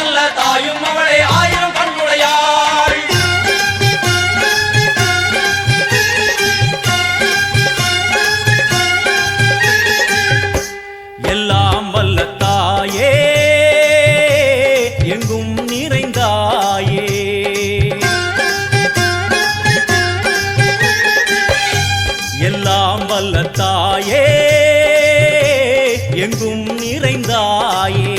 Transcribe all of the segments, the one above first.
நல்ல தாயும் அவளே ஆயிரம் கண்ணுடையாள். எல்லாம் வல்ல தாயே எங்கும் நிறைந்தாயே, எல்லாம் வல்ல தாயே எங்கும் நிறைந்தாயே.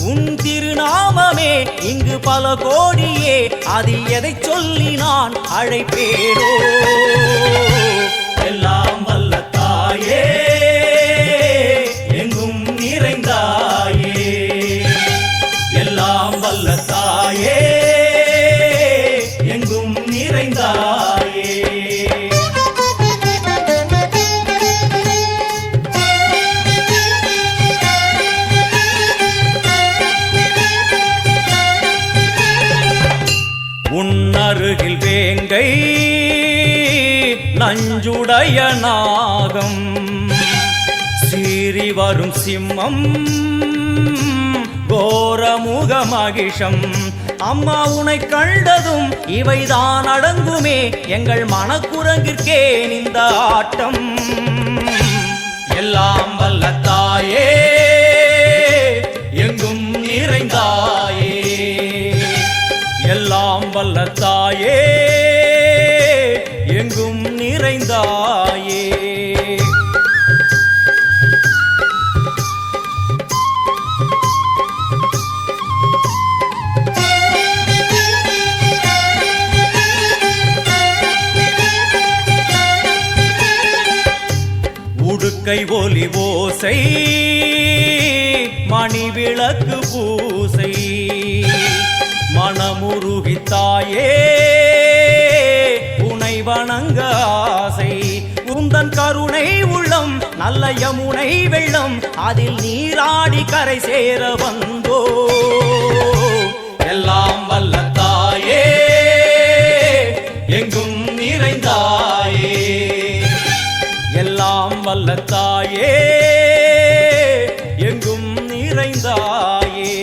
உன் திருநாமமே இங்கு பல கோடியே, அதில் எதை சொல்லி நான் அழைப்பேனோ. எல்லாம் வல்ல தாயே எங்கும் நிறைந்தாயே, எல்லாம் வல்ல தாயே எங்கும் நிறைந்தாயே. உன்னருகில் வேங்கை நஞ்சுடைய நாகம், சீறி வரும் சிம்மம் கோரமுக மகிஷம். அம்மா உனை கண்டதும் இவைதான் அடங்குமே, எங்கள் மனக்குரங்கிற்கே இந்த ஆட்டம். எல்லாம் வல்ல தாயே எங்கும் நிறைந்தாயே, எல்லாம் வல்ல தாயே எங்கும் நிறைந்தாயே. உடுக்கை ஒலி ஓசை மணி விளக்கு பூசை, மனமுருகி தாயே உனை வணங்க ஆசை. உந்தன் கருணை உள்ளம் நல்ல யமுனை வெள்ளம், அதில் நீராடி கரை சேர வந்தோ. எல்லாம் வல்ல தாயே எங்கும் நிறைந்தாயே, எல்லாம் வல்ல தாயே எங்கும் நிறைந்தாயே.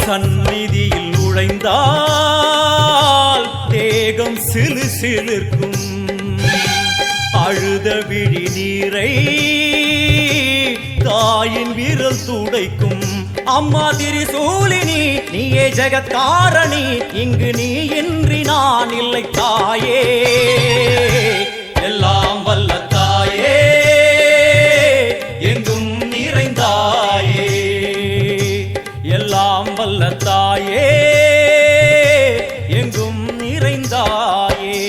சந்நிதியில் நுழைந்தால் தேகம் சிலு சிலிர்க்கும், அழுத விழி நீரை தாயின் விரல் துடைக்கும். அம்மா திரிசூலினி நீயே ஜெகத்காரணி, இங்கு நீ இன்றி நான் இல்லை தாயே. எல்லாம் வல்ல தாயே எங்கும் நிறைந்தாயே, எல்லாம் வல்ல தாயே எங்கும் நிறைந்தாயே.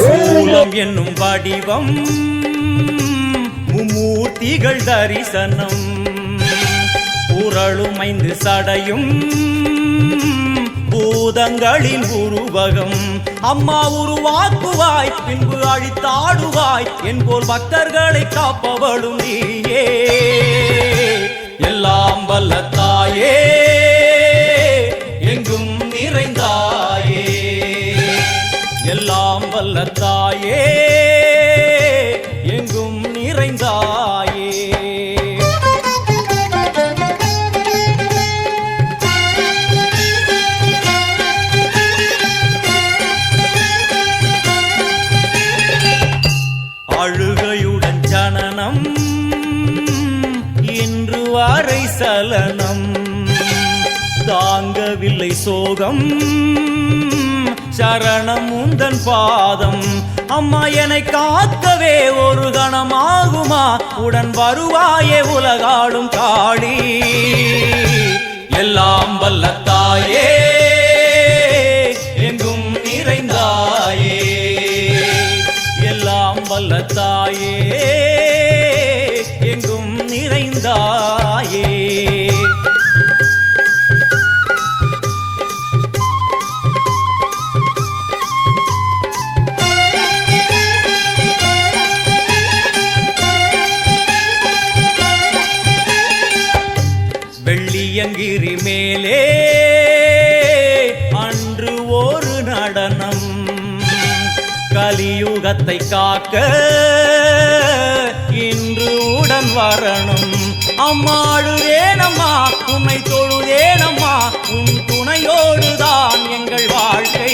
சூலம் என்னும் வடிவம் மும்மூர்த்திகள் தரிசனம், உரளும் 5 சடையும் பூதங்களின் உருவகம். அம்மா உருவாக்குவாய் பின்பு அழித்தாடுவாய், என்போல் பக்தர்களை காப்பவளும் நீயே. எல்லாம் வல்ல தாயே எங்கும் நிறைந்தாயே, எல்லாம் வல்ல தாயே எங்கும் நிறைந்தாயே. அழுகையுடன் ஜனனம் இன்று வரை சலனம், தாங்கவில்லை சோகம் சரணம் உந்தன் பாதம். அம்மா என்னை காக்கவே ஒரு கணமாகுமா, உடன் வருவாயே உலகாடும் காளி. எல்லாம் வல்ல தாயே எங்கும் நிறைந்தாயே, எல்லாம் வல்ல தாயே எங்கும் நிறைந்தாயே. கலியுகத்தை காக்க இன்று உடன் வரணும். அம்மாடுதேனம்மா உன்னை தொழுதேனம்மா, உன் துணையோடுதான் எங்கள் வாழ்க்கை.